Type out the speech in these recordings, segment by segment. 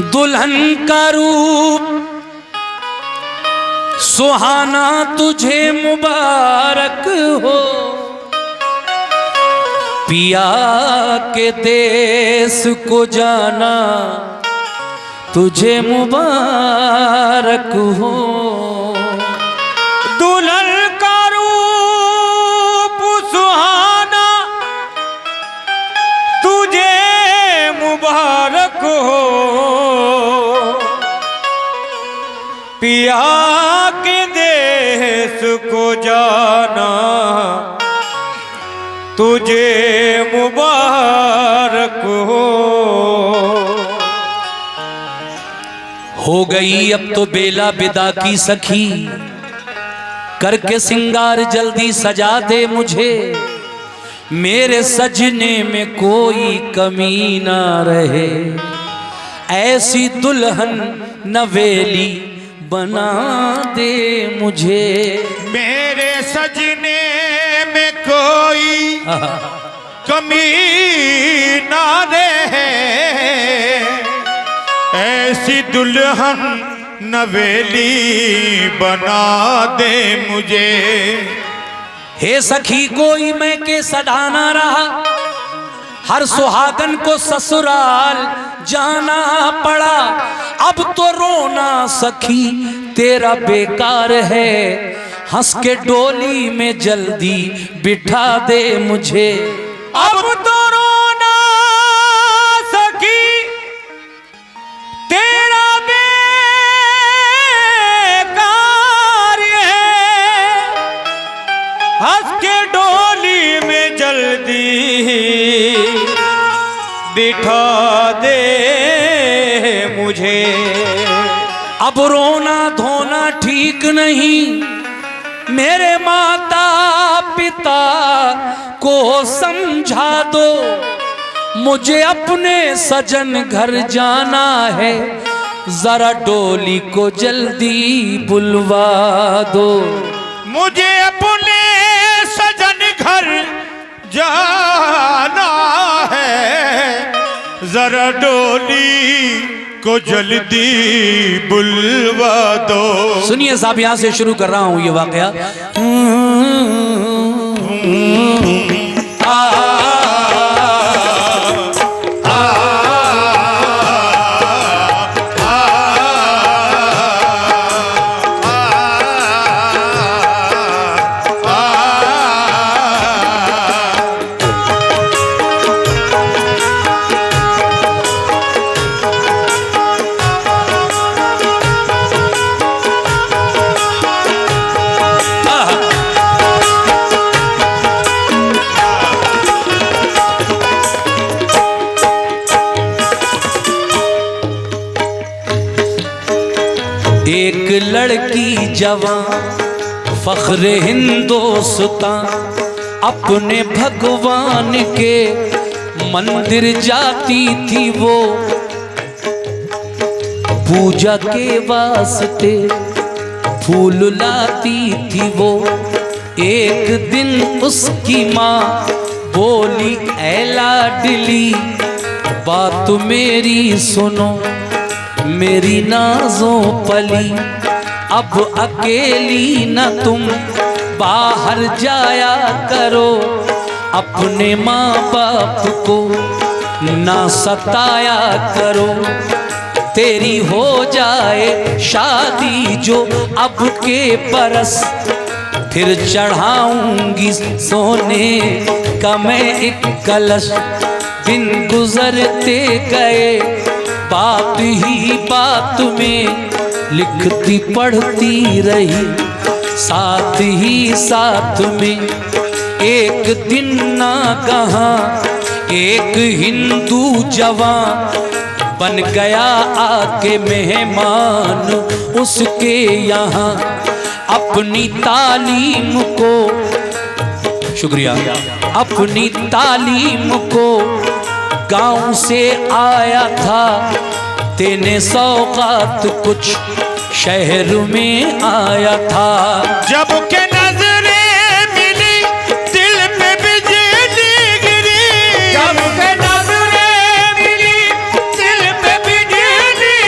दुल्हन का रूप सुहाना तुझे मुबारक हो, पिया के देश को जाना तुझे मुबारक हो। दुल्हन का रूप सुहाना तुझे मुबारक हो, पिया के देश को जाना तुझे मुबारक हो गई अब तो बेला विदा की सखी, करके सिंगार जल्दी सजा दे मुझे, मेरे सजने में कोई कमी ना रहे, ऐसी दुल्हन नवेली बना दे मुझे। मेरे सजने में कोई कमी ना रहे, ऐसी दुल्हन नवेली बना दे मुझे। हे सखी कोई मैं के सदाना रहा, हर सुहागन को ससुराल जाना पड़ा, अब तो रोना सखी तेरा बेकार है, हंस के डोली में जल्दी बिठा दे मुझे। अब तो रोना सखी तेरा बेकार है, हंस के डोली में जल्दी बिठा दे मुझे। अब रोना धोना ठीक नहीं, मेरे माता पिता को समझा दो, मुझे अपने सजन घर जाना है, जरा डोली को जल्दी बुलवा दो। मुझे अपने सजन घर जाना है, जरा डोली को जल्दी बुलवा दो। सुनिए साहब, यहां से शुरू कर रहा हूं ये वाकया। एक लड़की जवान फख्र हिंदुस्तान, अपने भगवान के मंदिर जाती थी वो, पूजा के वास्ते फूल लाती थी वो। एक दिन उसकी माँ बोली, ऐ लाडली बात मेरी सुनो, मेरी नाज़ों पली, अब अकेली न तुम बाहर जाया करो, अपने माँ बाप को ना सताया करो, तेरी हो जाए शादी जो अब के बरस, फिर चढ़ाऊंगी सोने का मैं एक कलश। दिन गुजरते गए, बात ही बात में लिखती पढ़ती रही, साथ ही साथ में एक दिन ना कहा, एक हिंदू जवान बन गया आके मेहमान उसके यहाँ, अपनी तालीम को, शुक्रिया, अपनी तालीम को गांव से आया था, तेने सौगात कुछ शहर में आया था। जब के नजरें मिली दिल पे बिजली गिरी, जब के नजरें मिली दिल पे बिजली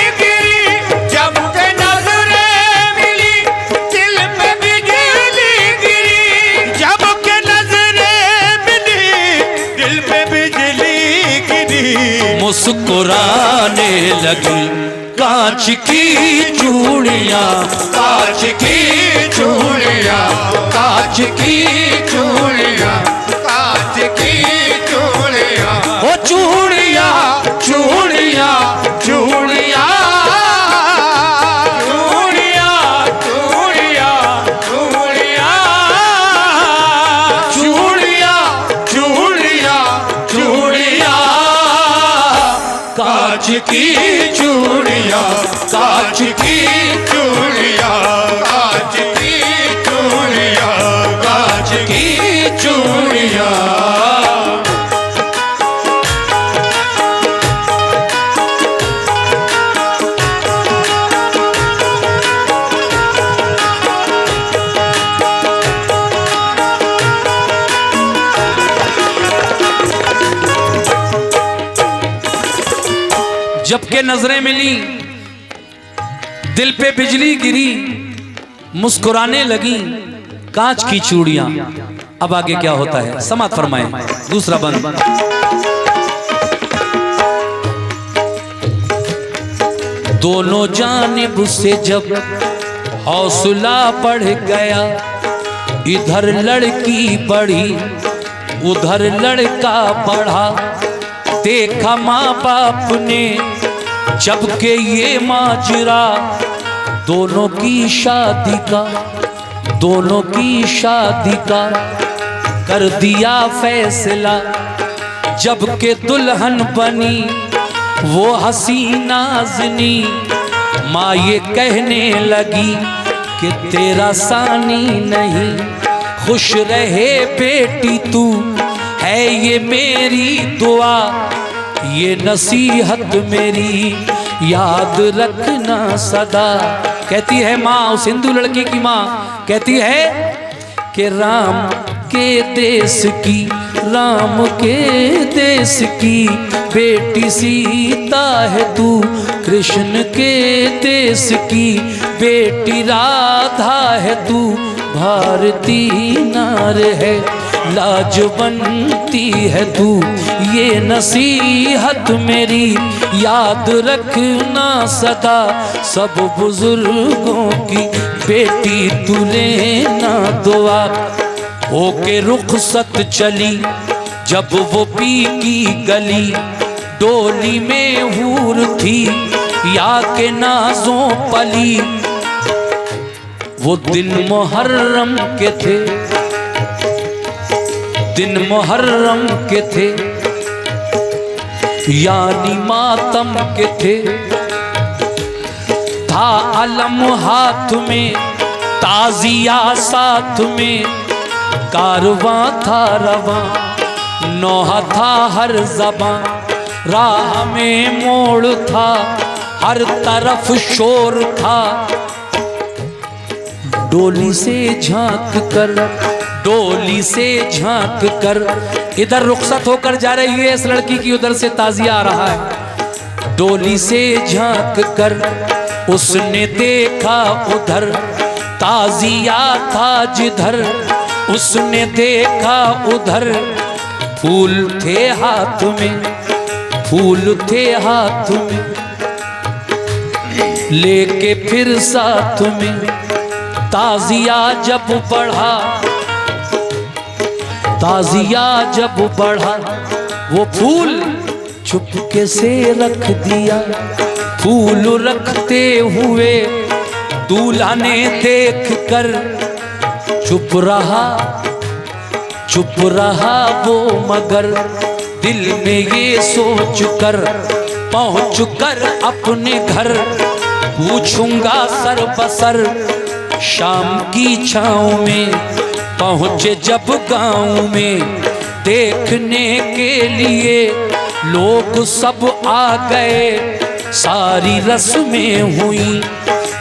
मुस्कुराने लगी। कांच की चूड़ियां, कांच की चूड़ियां, कांच की चूड़ियां, कांच की चूड़ियां, ओ चूड़ियां चूड़ियां, चूड़ियां, चूड़ियां, चूड़ियां, चूड़ियां, चूड़ियां, चूड़ियां, चूड़ियां, कांच की चूड़ियां, कांच की चूड़ियां, कांच की चूड़ियां, कांच की चूड़ियां। जबकि नजरें मिली, दिल पे बिजली गिरी, मुस्कुराने लगी कांच की चूड़ियां। अब आगे क्या होता है समात फरमाएं। दूसरा बंद। दोनों जानिब से जब हौसला बढ़ गया, इधर लड़की बढ़ी उधर लड़का बढ़ा। देखा माँ बाप ने जबकि ये माजरा, दोनों की शादी का, दोनों की शादी का कर दिया फैसला। जबकि दुल्हन बनी वो हसीना ज़नी, माँ ये कहने लगी कि तेरा सानी नहीं। खुश रहे बेटी तू, है ये मेरी दुआ, ये नसीहत मेरी याद रखना सदा। कहती है माँ, उस हिंदू लड़की की माँ कहती है कि राम के देश की, राम के देश की बेटी सीता है तू, कृष्ण के देश की बेटी राधा है तू। भारती नार है लाजवंती है तू, ये नसीहत मेरी याद रखना सदा। सब बुजुर्गों की बेटी तू लेना दुआ। होके रुखसत चली जब वो पी की गली, डोली में हूर थी या के नाजों पली। वो दिन मुहर्रम के थे, दिन मुहर्रम के थे, यानी मातम के थे। था अलम हाथ में, ताजिया साथ में, कारवां था रवां, नौहा था हर ज़बां। राह में मोड़ था, हर तरफ शोर था। डोली से झांक कर, डोली से झांक कर, इधर रुखसत होकर जा रही है इस लड़की की, उधर से ताजिया आ रहा है। डोली से झांक कर उसने देखा उधर, ताजिया था जिधर उसने देखा उधर। फूल थे हाथ में, फूल थे हाथ में, लेके फिर साथ में ताजिया जब बढ़ा, ताजिया जब बढ़ा। वो फूल चुपके से रख दिया, फूल रखते हुए दूल्हा ने देख कर चुप रहा, चुप रहा वो मगर दिल में ये सोच कर पहुँच कर अपने घर पूछूंगा सर बसर। शाम की छाँव में पहुँचे जब गाँव में, देखने के लिए लोग सब आ गए। सारी रस्में हुई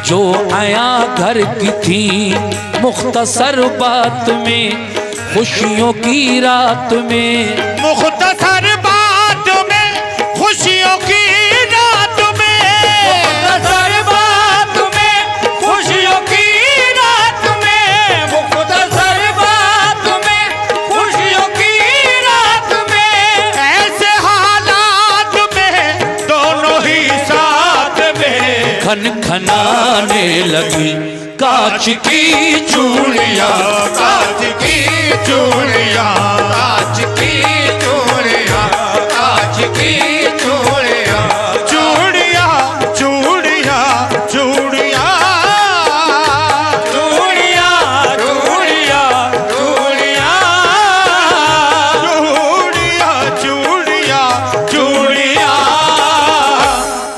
जो आया घर की थी, मुख्तसर बात में खुशियों की रात में, मुख्तसर बात में खुशियों की रात में, मुख्तसर बात में खुशियों की रात में, मुख्तसर बात में खुशियों की रात में। ऐसे हालात में जाने लगी कांच की चूड़ियां, कांच की चूड़ियां, कांच की चूड़ियां, कांच की चूड़ियां, चूड़ियां, चूड़ियां, चूड़ियां, चूड़ियां, चूड़ियां, चूड़ियां, चूड़ियां, चूड़ियां,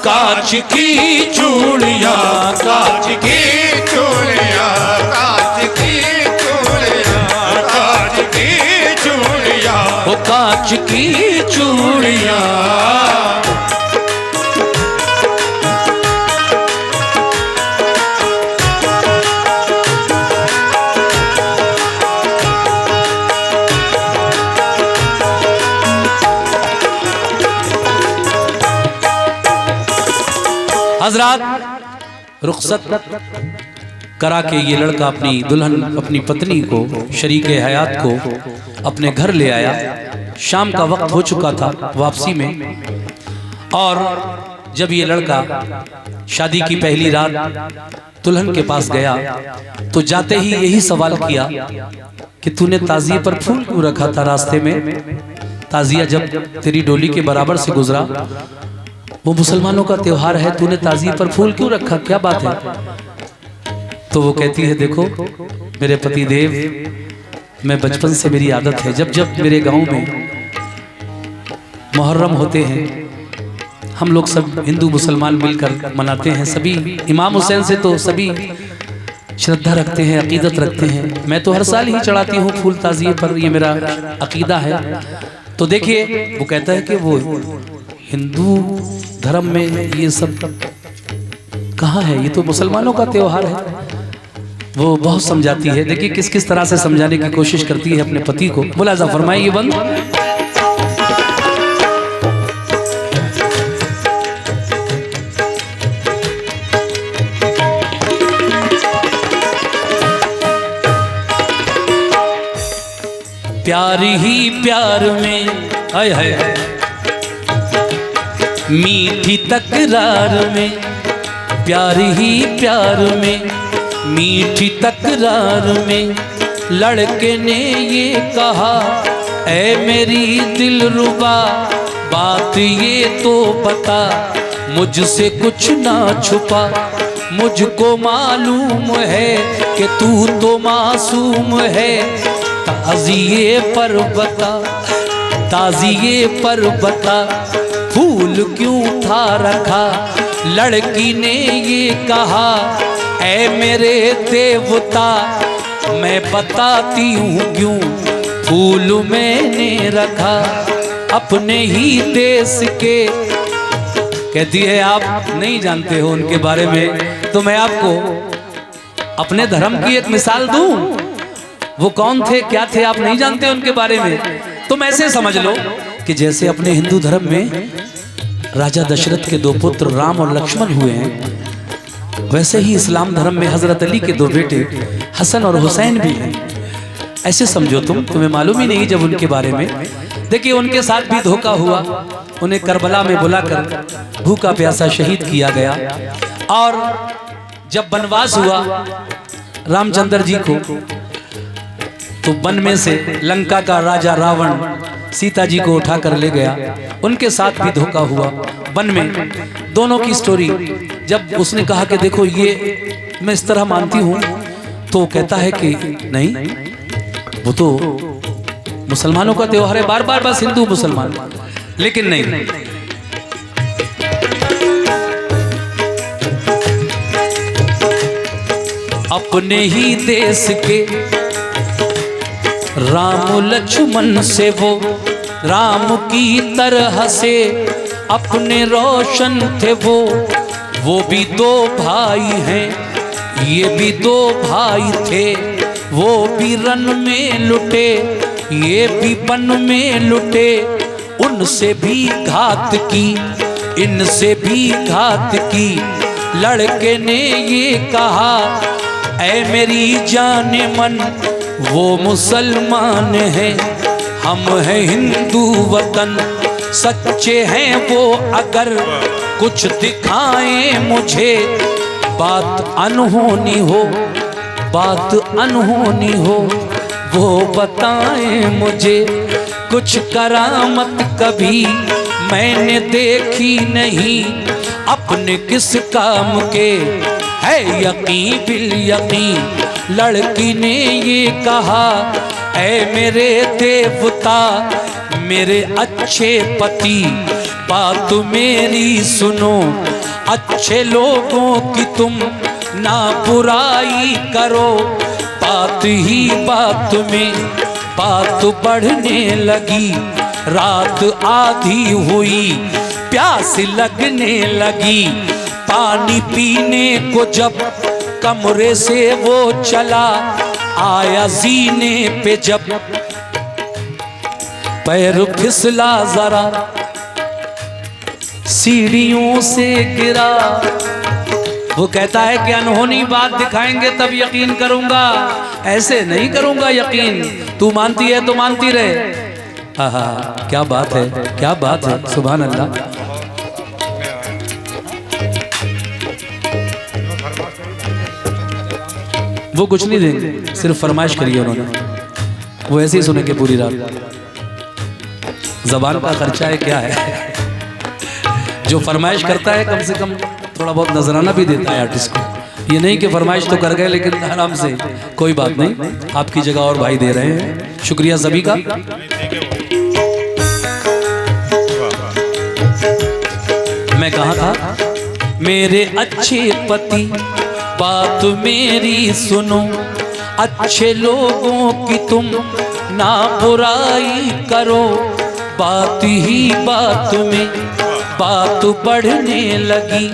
कांच की चूड़ियां, कांच की चूड़ियां, कांच की चूड़ियां, कांच की चूड़ियां, वो कांच की चूड़ियां। हजरात, रुखसत करा के ये लड़का अपनी दुल्हन, अपनी पत्नी को, शरीक हयात को अपने घर ले आया। शाम का वक्त हो चुका था वापसी में, और जब ये लड़का शादी की पहली रात दुल्हन के पास गया तो जाते ही यही सवाल किया कि तूने ताजिए पर फूल क्यों रखा था रास्ते में? ताजिया जब तेरी डोली के बराबर से गुजरा, वो मुसलमानों का त्योहार है, तूने ताजिए पर फूल क्यों रखा, क्या बात है? तो वो कहती है, देखो मेरे पति देव, मैं बचपन से मेरी आदत है, जब जब मेरे गांव में मुहर्रम होते हैं, हम लोग सब हिंदू मुसलमान मिलकर मनाते हैं। सभी इमाम हुसैन से तो सभी श्रद्धा रखते हैं, अकीदत रखते हैं। मैं तो हर साल ही चढ़ाती हूँ फूल ताजिए पर, ये मेरा अकीदा है। तो देखिए, वो कहता है कि वो हिंदू धर्म में ये सब कहाँ है, ये तो मुसलमानों का त्योहार है। वो बहुत समझाती है, देखिए किस किस तरह से समझाने की कोशिश करती है अपने पति को। मुलाजा फरमाइए बंद। प्यार ही प्यार में, हाय हाय, मीठी तकरार में, प्यार ही प्यार में, मीठी तकरार में, लड़के ने ये कहा, ऐ मेरी दिलरुबा बात ये तो बता, मुझसे कुछ ना छुपा, मुझको मालूम है कि तू तो मासूम है, ताजिए पर बता, ताजिए पर बता, फूल क्यों था रखा? लड़की ने ये कहा, ऐ मेरे देवता मैं बताती हूँ क्यों फूल मैंने रखा, अपने ही देश के। कहती है, आप नहीं जानते हो उनके बारे में, तो मैं आपको अपने धर्म की एक मिसाल दूं। वो कौन थे, क्या थे, आप नहीं जानते उनके बारे में। तुम ऐसे समझ लो कि जैसे अपने हिंदू धर्म में राजा दशरथ के 2 पुत्र राम और लक्ष्मण हुए हैं, वैसे ही इस्लाम धर्म में हजरत अली के 2 बेटे हसन और हुसैन भी हैं। ऐसे समझो तुम, तुम्हें मालूम ही नहीं जब उनके बारे में। देखिए, उनके साथ भी धोखा हुआ, उन्हें करबला में बुलाकर भूखा प्यासा शहीद किया गया। और जब वनवास हुआ रामचंद्र जी को, तो वन में से लंका का राजा रावण सीता जी को उठाकर ले गया। उनके साथ भी धोखा हुआ वन में। दोनों की स्टोरी, जब उसने कहा कि देखो ये मैं इस तरह मानती हूँ, तो कहता है कि नहीं, वो तो मुसलमानों का त्योहार है, बार बार बस हिंदू मुसलमान, लेकिन नहीं। अपने ही देश के राम लक्ष्मण से वो राम की तरह से अपने रोशन थे। वो भी 2 भाई हैं, ये भी 2 भाई थे। वो भी रन में लुटे, ये भी वन में लुटे। उनसे भी घात की, इनसे भी घात की। लड़के ने ये कहा, ऐ मेरी जाने मन, वो मुसलमान है, हम हैं हिंदू वतन। सच्चे हैं वो अगर कुछ दिखाएं मुझे, बात अनहोनी हो, बात अनहोनी हो, वो बताएं मुझे। कुछ करामत कभी मैंने देखी नहीं, अपने किस काम के है यकीन बिल यकीन। लड़की ने ये कहा, ऐ मेरे देवता मेरे अच्छे पति, बात मेरी सुनो, अच्छे लोगों की तुम ना बुराई करो। बात ही बात में बात बढ़ने लगी, रात आधी हुई प्यास लगने लगी। पानी पीने को जब कमरे से वो चला, आया जीने पे जब पैर फिसला जरा, सीढ़ियों से गिरा। वो कहता है कि अनहोनी बात दिखाएंगे तब यकीन करूंगा, ऐसे नहीं करूंगा यकीन। तू मानती है तो मानती रहे। आहा, क्या बात है, क्या बात है, सुभान अल्लाह। वो कुछ नहीं देंगे, सिर्फ फरमाइश करिए उन्होंने, वो ऐसे ही सुनेंगे पूरी रात। जबान का खर्चा है, क्या है। जो फरमाइश करता है कम से कम थोड़ा बहुत नजराना भी देता है आर्टिस्ट को। ये नहीं कि फरमाइश तो कर गए लेकिन आराम से, कोई बात नहीं, आपकी जगह और भाई दे रहे हैं। शुक्रिया सभी का। मैं कहाँ था? मेरे अच्छे पति बात मेरी सुनो, अच्छे लोगों की तुम ना बुराई करो। बात ही बात में बात बढ़ने लगी,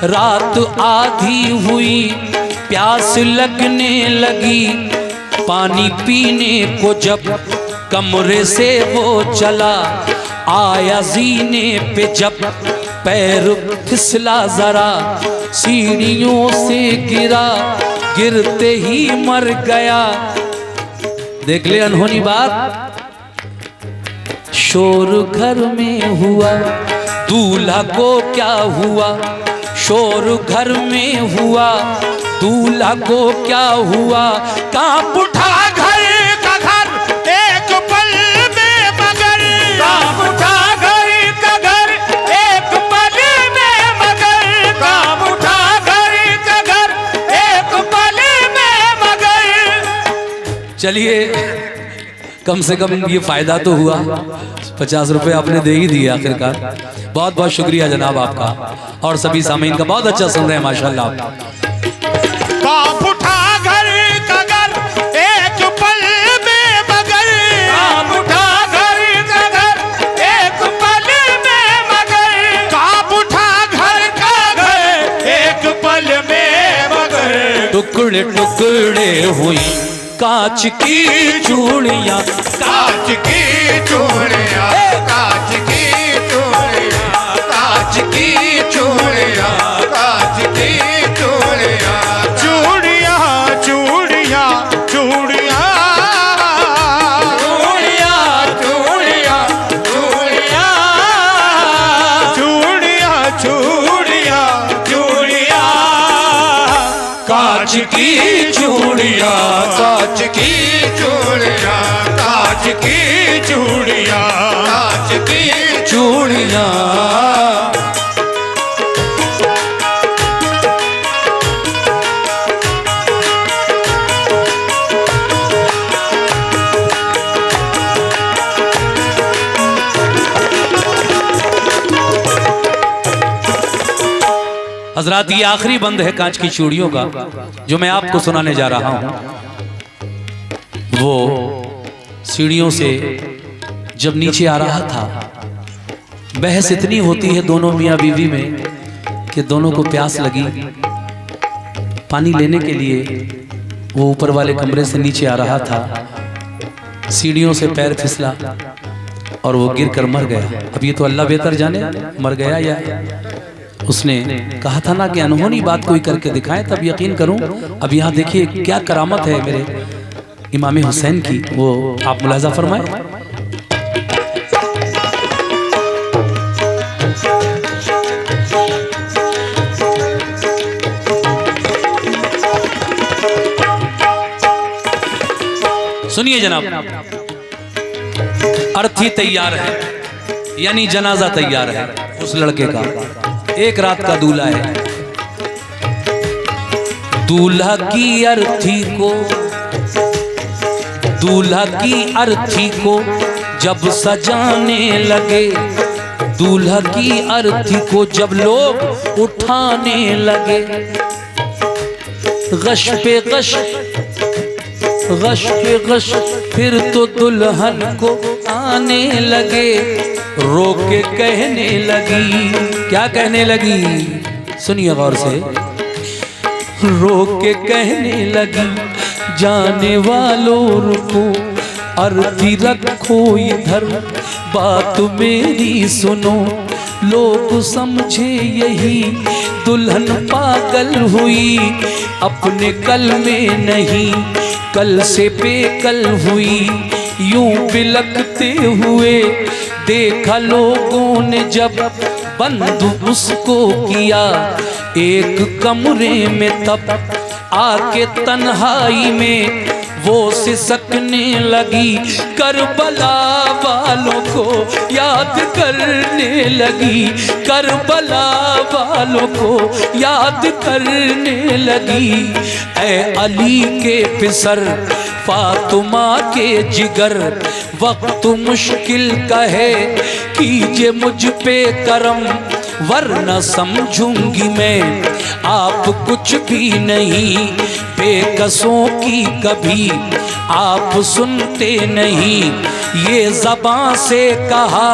रात आधी हुई प्यास लगने लगी। पानी पीने को जब कमरे से वो चला, आया जीने पे जब पैर फिसला जरा, सीढ़ियों से गिरा, गिरते ही मर गया। देख ले अनहोनी बात। शोर घर में हुआ, दूल्हा को क्या हुआ। शोर घर में हुआ, दूल्हा को क्या हुआ। कांप उठा घर का घर एक पल में मगर, कांप उठा घर का घर एक पल में मगर, कांप उठा घर का घर एक पल में मगर। चलिए कम से कम ये फायदा तो हुआ, 50 रुपए आपने दे ही दिए आखिरकार। बहुत बहुत शुक्रिया जनाब आपका, और सभी सामीन का बहुत अच्छा सुन रहे हैं माशाल्लाह। कांप उठा घर का घर एक पल में मगर, कांप उठा घर का घर एक पल में मगर, कांप उठा घर का घर एक पल में मगर। टुकड़े टुकड़े हुई कांच की चूड़ियां, कांच की चूड़ियां, कांच की चूड़ियां, कांच की चूड़ियां, कांच की चूड़ियां, चूड़ियां चूड़ियां चूड़ियां, चूड़ियां चूड़ियां चूड़ियां, चूड़ियां चूड़ियां चूड़ियां, कांच की चूड़ियां, कांच की चूड़ियां, कांच की चूड़ियां, कांच की चूड़ियां। हजरात, ये आखिरी बंद है कांच की चूड़ियों का जो मैं आपको सुनाने जा रहा हूं। वो सीढ़ियों से जब नीचे आ रहा था, बहस इतनी होती है दोनों मियाँ बीवी में कि दोनों को प्यास लगी। पानी लेने के लिए वो ऊपर वाले कमरे से नीचे आ रहा था, सीढ़ियों से पैर फिसला और वो गिर कर मर गया। अब ये तो अल्लाह बेहतर जाने मर गया या उसने कहा था ना कि अनहोनी बात कोई करके दिखाए तब यकीन करूं। अब यहाँ देखिए क्या करामत है मेरे इमाम हुसैन की, वो आप मुलाजा फरमाए। सुनिए जनाब, अर्थी तैयार है, यानी जनाजा तैयार है उस लड़के का। एक रात का दूल्हा है। दूल्हा की अर्थी को जब सजाने लगे, दूल्हा की अर्थी को जब लोग उठाने लगे, गश पे गश फिर तो दुल्हन को आने लगे, रो के कहने लगी। क्या कहने लगी? सुनिए गौर से। रो के कहने लगी, जाने वालों रुको, अर्थी रखो इधर, बात मेरी सुनो, लोग समझे यही दुल्हन पागल हुई, अपने कल में नहीं कल से बेकल हुई, यूं बिलकते हुए देखा लोगों ने जब बंद उसको किया एक कमरे में, तब आके तन्हाई में वो सिसकने लगी, करबला वालों को याद करने लगी, करबला वालों को याद करने लगी। ऐ अली के फिसर फातिमा के जिगर, वक्त मुश्किल का है, कीजिए मुझ पे करम, वरना समझूंगी मैं आप कुछ भी नहीं, बेकसों की कभी आप सुनते नहीं। ये ज़बां से कहा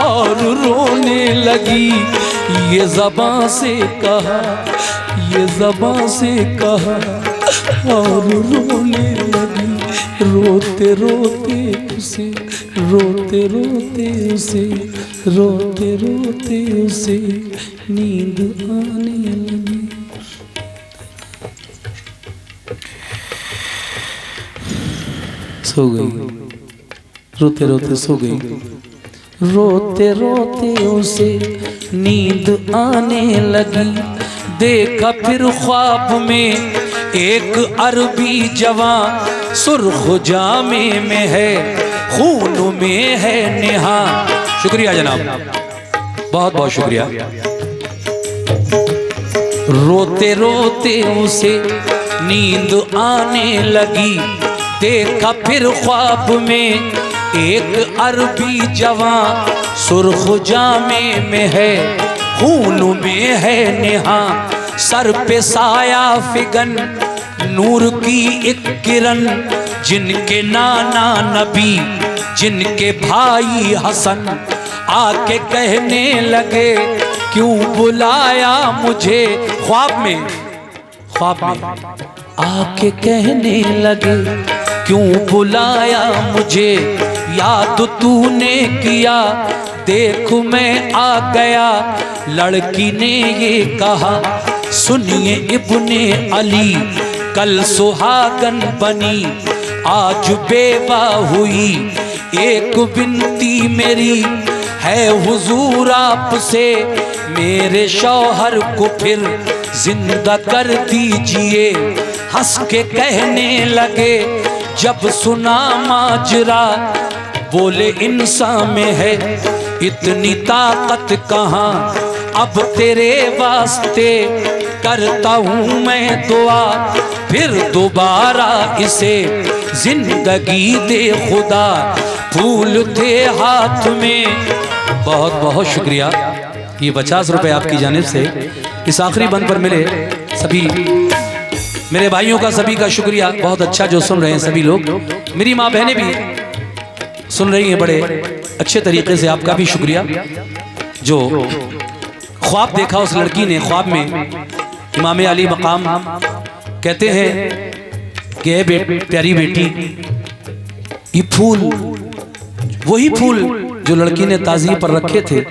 और रोने लगी, ये ज़बां से कहा, ये ज़बां से कहा और रोने लगी, रोते रोते उसे, रोते रोते उसे, रोते रोते उसे नींद आने लगी। सो गई, रोते रोते सो गई, रोते रोते उसे नींद आने लगी। देखा फिर ख्वाब में एक अरबी जवान, सुर्ख जामे में है, खून में है नेहा। शुक्रिया जनाब, बहुत बहुत शुक्रिया। रोते रोते उसे नींद आने लगी, देखा फिर ख्वाब में एक अरबी जवान, सुर्ख जामे में है, खून में है नेहा, सर पे साया फिगन, नूर की एक किरण, जिनके नाना नबी, जिनके भाई हसन, आके कहने लगे क्यों बुलाया मुझे। ख्वाब में आके कहने लगे क्यों बुलाया मुझे, याद तूने किया देख मैं आ गया। लड़की ने ये कहा सुनिए इब्ने अली, कल सुहागन बनी आज बेवा हुई, एक विनती मेरी है हुजूर आपसे, मेरे शौहर को फिर जिंदा कर दीजिए। हंस के कहने लगे जब सुना माजरा, बोले इंसान में है इतनी ताकत कहाँ, अब तेरे वास्ते करता हूँ मैं दुआ, फिर दोबारा इसे जिंदगी दे खुदा। फूल थे हाथ में। बहुत बहुत शुक्रिया। ये 50 रुपए आपकी जानिब से इस आखिरी बंद पर मिले। सभी मेरे भाइयों का सभी का शुक्रिया। बहुत अच्छा जो सुन रहे हैं सभी लोग, मेरी माँ बहनें भी सुन रही हैं बड़े अच्छे तरीके से, आपका भी शुक्रिया। जो ख्वाब देखा उस लड़की ने, ख्वाब में इमाम अली मकाम कहते हैं कि प्यारी बेटी, ये फूल वही फूल जो लड़की ने ताज़िए पर रखे थे,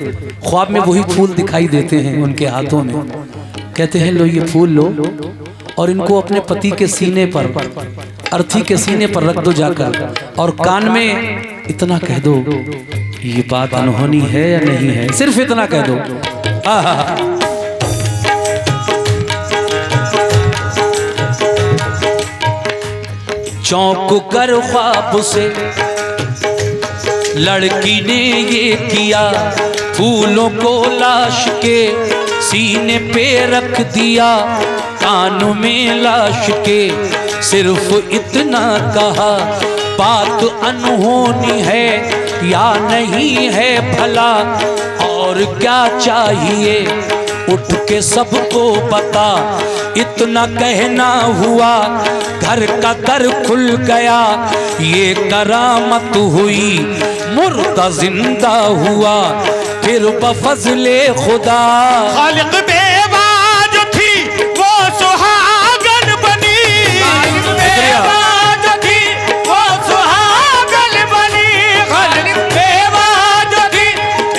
ख्वाब में वही फूल दिखाई देते हैं उनके हाथों में। कहते हैं लो ये फूल लो और इनको अपने पति के सीने पर, अर्थी के सीने पर रख दो जाकर, और कान में इतना कह दो ये बात अनहोनी है या नहीं है, सिर्फ इतना कह दो। चौंक कर ख्वाब से लड़की ने ये किया, फूलों को लाश के सीने पे रख दिया, कान में लाश के सिर्फ इतना कहा, बात अनहोनी है या नहीं है भला, और क्या चाहिए उठ के सबको बता। इतना कहना हुआ घर का दर खुल गया, ये करामत हुई मुर्दा जिंदा हुआ, फिर बफज़ले खुदा खालिक बेवा जो थी वो सुहागन बनी, बेवा जो थी वो सुहागन बनी, खालिक बेवा जो थी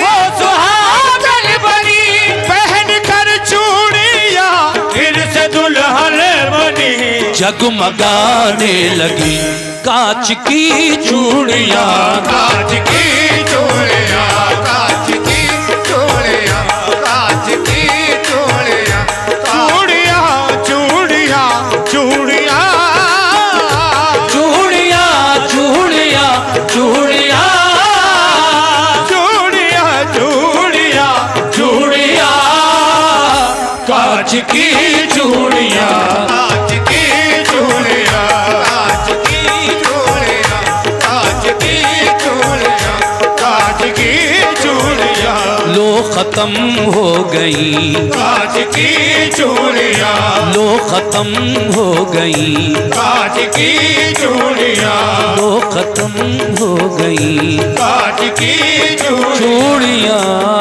वो सुहागन बनी, पहन कर चूड़ियां फिर से दुल्हन बनी, जगमगाने लगी कांच की चूड़ियां, कांच की चूड़ियां, कांच की चूड़ियां, कांच की चूड़ियां, चूड़ियां चूड़ियां चूड़ियां चूड़ियां चूड़ियां चूड़ियां चूड़ियां चूड़ियां चूड़ियां कांच की चूड़ियां, कांच की चूड़ियां, कांच की चूड़ियां, कांच की चूड़ियां, कांच की चूड़ियां, लो खत्म हो गई, कांच की चूड़ियां, लो खत्म हो गई, कांच की चूड़ियां, लो खत्म हो गई कांच की चूड़ियां। चूड़ियां।